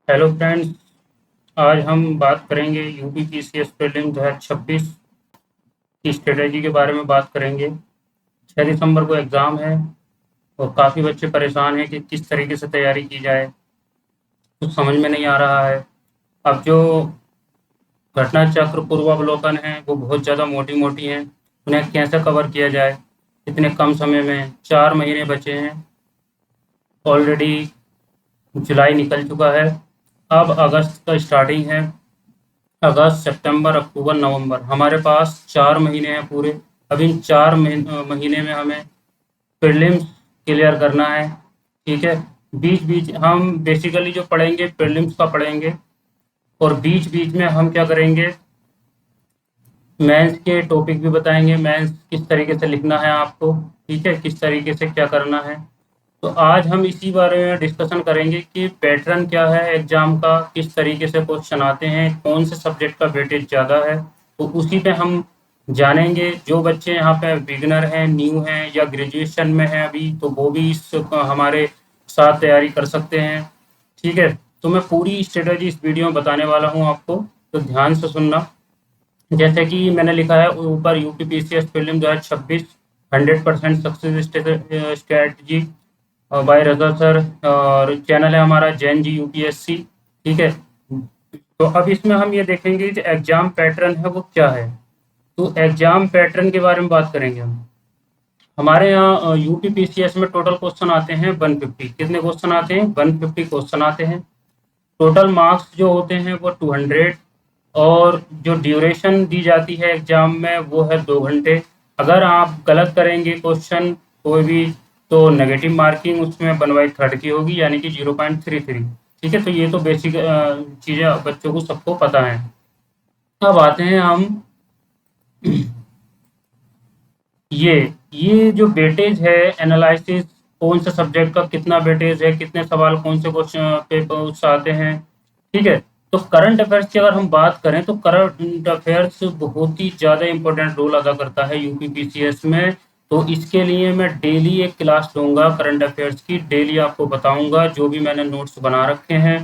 Hello friends. आज हम बात करेंगे यूपी पीसीएस प्रीलिम 2026 की स्ट्रेटेजी के बारे में बात करेंगे। 6 दिसंबर को एग्ज़ाम है और काफ़ी बच्चे परेशान हैं कि किस तरीके से तैयारी की जाए, कुछ समझ में नहीं आ रहा है। अब जो घटना चक्र पूर्वावलोकन है वो बहुत ज़्यादा मोटी मोटी हैं, उन्हें कैसे कवर किया जाए इतने कम समय में। 4 महीने बचे हैं, ऑलरेडी जुलाई निकल चुका है, अब अगस्त का स्टार्टिंग है। अगस्त, सितंबर, अक्टूबर, नवंबर, हमारे पास 4 महीने हैं पूरे। अब इन 4 महीने में हमें प्रीलिम्स क्लियर करना है। ठीक है, बीच बीच हम बेसिकली जो पढ़ेंगे प्रीलिम्स का पढ़ेंगे, और बीच बीच में हम क्या करेंगे, मेंस के टॉपिक भी बताएंगे, मेंस किस तरीके से लिखना है आपको, ठीक है, किस तरीके से क्या करना है। तो आज हम इसी बारे में डिस्कशन करेंगे कि पैटर्न क्या है एग्जाम का, किस तरीके से क्वेश्चन आते हैं, कौन से सब्जेक्ट का वेटेज ज़्यादा है, तो उसी पे हम जानेंगे। जो बच्चे यहाँ पे बिगनर हैं, न्यू हैं या ग्रेजुएशन में हैं अभी, तो वो भी इस हमारे साथ तैयारी कर सकते हैं। ठीक है, तो मैं पूरी स्ट्रेटजी इस वीडियो में बताने वाला हूँ आपको, तो ध्यान से सुनना। जैसे कि मैंने लिखा है ऊपर, UP PCS prelim 2026 100% success strategy by Raza sir, और चैनल है हमारा जैन जी यूपीएससी। ठीक है, तो अब इसमें हम ये देखेंगे कि एग्जाम पैटर्न है वो क्या है। तो एग्जाम पैटर्न के बारे में बात करेंगे हम। हमारे यहाँ यूपी पीसीएस में टोटल क्वेश्चन आते हैं 150। कितने क्वेश्चन आते हैं? 150 क्वेश्चन आते हैं। टोटल मार्क्स जो होते हैं वो 200, और जो ड्यूरेशन दी जाती है एग्जाम में वो है 2 घंटे। अगर आप गलत करेंगे क्वेश्चन कोई भी, तो नेगेटिव मार्किंग उसमें 1/3 की होगी, यानी कि 0.33। ठीक है, तो ये तो बेसिक चीज़ें बच्चों को सबको पता है। अब आते हैं हम ये ये जो वेटेज है, एनालिसिस कौन से सब्जेक्ट का कितना वेटेज है, कितने सवाल कौन से क्वेश्चन पेपर उससे आते हैं। ठीक है, तो करंट अफेयर्स की अगर हम बात करें तो करंट अफेयर्स बहुत ही ज़्यादा इंपॉर्टेंट रोल अदा करता है यूपी पीसीएस में। तो इसके लिए मैं डेली एक क्लास लूँगा करंट अफेयर्स की, डेली आपको बताऊँगा जो भी मैंने नोट्स बना रखे हैं।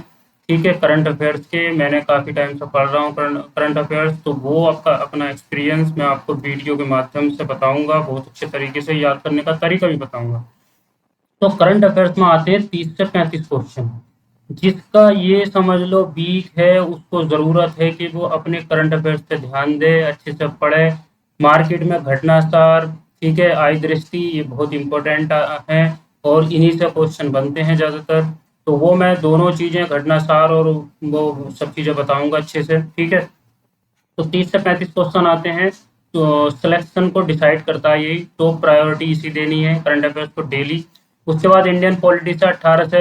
ठीक है, करंट अफेयर्स के मैंने काफ़ी टाइम से पढ़ रहा हूँ करंट अफेयर्स, तो वो आपका अपना एक्सपीरियंस मैं आपको वीडियो के माध्यम से बताऊँगा, बहुत अच्छे तरीके से याद करने का तरीका भी बताऊँगा। तो करंट अफेयर्स में आते हैं 30 से 35 क्वेश्चन। जिसका ये समझ लो वीक है, उसको ज़रूरत है कि वो अपने करंट अफेयर्स पे ध्यान दे, अच्छे से पढ़े। मार्केट में घटनासार, ठीक है, आई दृष्टि, ये बहुत इंपॉर्टेंट है, और इन्हीं से क्वेश्चन बनते हैं ज़्यादातर। तो वो मैं दोनों चीज़ें, घटनासार और वो सब चीज़ें बताऊंगा अच्छे से। ठीक है, तो 30 से 35 क्वेश्चन आते हैं। तो सिलेक्शन को डिसाइड करता है यही, टॉप प्रायोरिटी इसी देनी है करंट अफेयर्स को डेली। उसके बाद इंडियन पॉलिटी से 18 से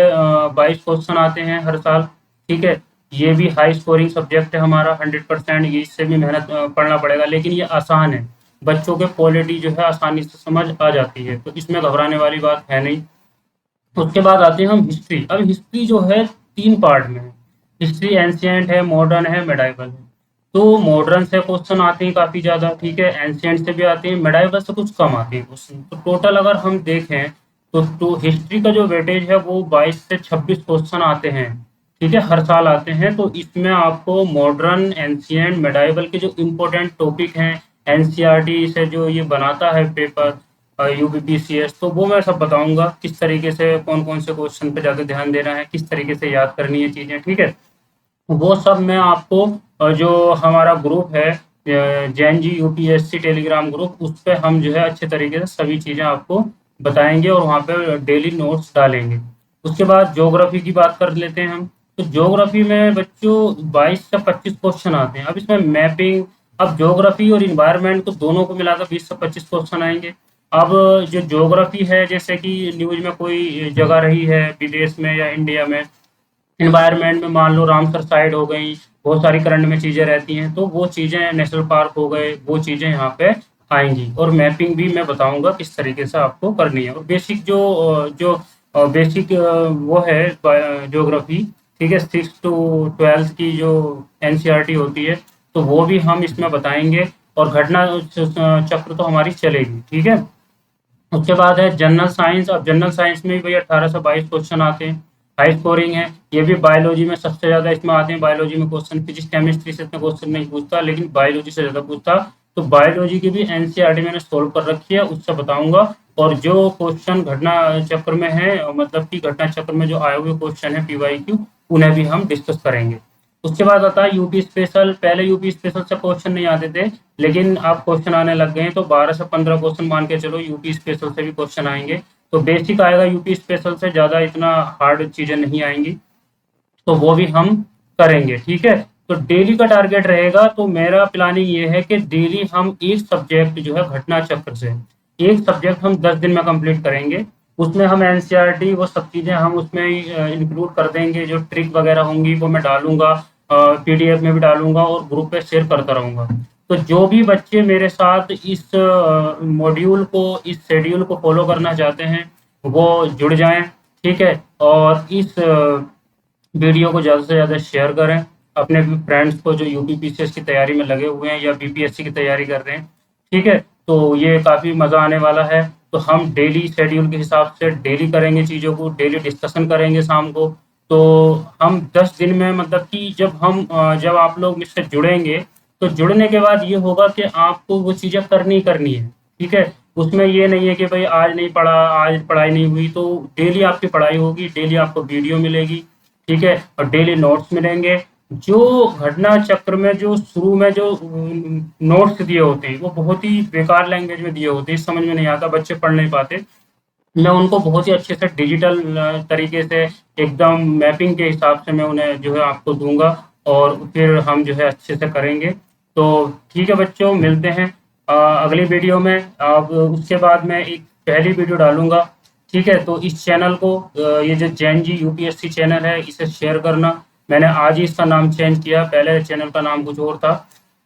22 क्वेश्चन आते हैं हर साल। ठीक है, ये भी हाई स्कोरिंग सब्जेक्ट है हमारा 100%। ये इससे भी मेहनत पढ़ना पड़ेगा, लेकिन ये आसान है, बच्चों के पॉलिटी जो है आसानी से समझ आ जाती है, तो इसमें घबराने वाली बात है नहीं। उसके बाद आते हैं हम हिस्ट्री। अब हिस्ट्री जो है 3 पार्ट में है। हिस्ट्री एंशियंट है, मॉडर्न है, मेडाइवल है। तो मॉडर्न से क्वेश्चन आते हैं काफ़ी ज़्यादा, ठीक है, एंशियंट से भी आते हैं, मेडाइवल से कुछ कम आते हैं क्वेश्चन। तो टोटल अगर हम देखें तो हिस्ट्री का जो वेटेज है वो 22 से 26 क्वेश्चन आते हैं। ठीक है, हर साल आते हैं। तो इसमें आपको मॉडर्न, एंशियंट, मेडाइवल के जो इम्पोर्टेंट टॉपिक हैं, एनसीईआरटी से जो ये बनाता है पेपर यूपीपीसीएस, तो वो मैं सब बताऊंगा किस तरीके से कौन कौन से क्वेश्चन पे ज़्यादा ध्यान देना है, किस तरीके से याद करनी है चीज़ें। ठीक है, वो सब मैं आपको जो हमारा ग्रुप है Jain ji UPSC Telegram group, उस पे हम जो है अच्छे तरीके से सभी चीज़ें आपको बताएंगे और वहाँ पे डेली नोट्स डालेंगे। उसके बाद ज्योग्राफी की बात कर लेते हैं हम। तो ज्योग्राफी में बच्चों 22 से 25 क्वेश्चन आते हैं। अब इसमें मैपिंग, अब ज्योग्राफी और इन्वायरमेंट को दोनों को मिलाकर 20 से 25 क्वेश्चन आएंगे। अब जो ज्योग्राफी है, जैसे कि न्यूज में कोई जगह रही है विदेश में या इंडिया में, एनवायरनमेंट में मान लो रामसर साइड हो गई, बहुत सारी करंट में चीज़ें रहती हैं, तो वो चीज़ें, नेशनल पार्क हो गए, वो चीज़ें यहाँ पे आएंगी। और मैपिंग भी मैं बताऊंगा किस तरीके से आपको करनी है। और बेसिक जो बेसिक वो है ज्योग्राफी, ठीक है, 6 to 12 की जो एनसीईआरटी होती है, तो वो भी हम इसमें बताएंगे। और घटना चक्र तो हमारी चलेगी। ठीक है, उसके बाद है जनरल साइंस। अब जनरल साइंस में भी भाई 18 से 22 क्वेश्चन आते हैं। हाई स्कोरिंग है। ये भी बायोलॉजी में सबसे ज़्यादा इसमें आते हैं, बायोलॉजी में क्वेश्चन, फिजिक्स केमिस्ट्री से इतने क्वेश्चन नहीं पूछता, लेकिन बायोलॉजी से ज़्यादा पूछता। तो बायोलॉजी की भी एनसीईआरटी मैंने सोल्व कर रखी है, उससे बताऊंगा। और जो क्वेश्चन घटना चक्र में है, मतलब कि घटना चक्र में जो आए हुए क्वेश्चन है पीवाईक्यू, उन्हें भी हम डिस्कस करेंगे। उसके बाद आता है यूपी स्पेशल। पहले यूपी स्पेशल से क्वेश्चन नहीं आते थे, लेकिन अब क्वेश्चन आने लग गए हैं, तो 12 से 15 क्वेश्चन मान के चलो यूपी स्पेशल से भी क्वेश्चन आएंगे। तो बेसिक आएगा यूपी स्पेशल से, ज़्यादा इतना हार्ड चीज़ें नहीं आएंगी, तो वो भी हम करेंगे, ठीक है। तो डेली का टारगेट रहेगा, तो मेरा प्लानिंग ये है कि डेली हम एक सब्जेक्ट जो है घटना चक्र से, एक सब्जेक्ट हम 10 दिन में कंप्लीट करेंगे। उसमें हम एनसीईआरटी वो सब चीज़ें हम उसमें इंक्लूड कर देंगे, जो ट्रिक वगैरह होंगी वो मैं डालूंगा, पीडीएफ में भी डालूंगा और ग्रुप पे शेयर करता रहूंगा। तो जो भी बच्चे मेरे साथ इस मॉड्यूल को, इस शेड्यूल को फॉलो करना चाहते हैं, वो जुड़ जाएं, ठीक है। और इस वीडियो को ज़्यादा से ज़्यादा शेयर करें अपने फ्रेंड्स को जो यूपी पीसीएस की तैयारी में लगे हुए हैं या बीपीएससी की तैयारी कर रहे हैं, ठीक है। तो ये काफ़ी मज़ा आने वाला है। तो हम डेली शेड्यूल के हिसाब से डेली करेंगे चीज़ों को, डेली डिस्कशन करेंगे शाम को। तो हम 10 दिन में, मतलब कि जब आप लोग मुझसे जुड़ेंगे, तो जुड़ने के बाद ये होगा कि आपको वो चीज़ें करनी करनी है, ठीक है। उसमें ये नहीं है कि भाई आज नहीं पढ़ा, आज पढ़ाई नहीं हुई, तो डेली आपकी पढ़ाई होगी, डेली आपको वीडियो मिलेगी, ठीक है, और डेली नोट्स मिलेंगे। जो घटना चक्र में जो शुरू में जो नोट्स दिए होते हैं, वो बहुत ही बेकार लैंग्वेज में दिए होते हैं, समझ में नहीं आता, बच्चे पढ़ नहीं पाते। मैं उनको बहुत ही अच्छे से डिजिटल तरीके से एकदम मैपिंग के हिसाब से मैं उन्हें जो है आपको दूंगा, और फिर हम जो है अच्छे से करेंगे। तो ठीक है बच्चों, मिलते हैं अगली वीडियो में। अब उसके बाद मैं एक पहली वीडियो डालूंगा, ठीक है। तो इस चैनल को, ये जो जैन जी यूपीएससी चैनल है, इसे शेयर करना। मैंने आज ही इसका नाम चेंज किया, पहले चैनल का नाम कुछ और था।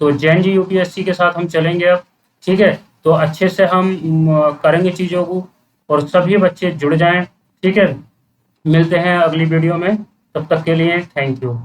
तो जैन जी यूपीएससी के साथ हम चलेंगे अब, ठीक है। तो अच्छे से हम करेंगे चीज़ों को, और सभी बच्चे जुड़ जाएं, ठीक है। मिलते हैं अगली वीडियो में, तब तक के लिए थैंक यू।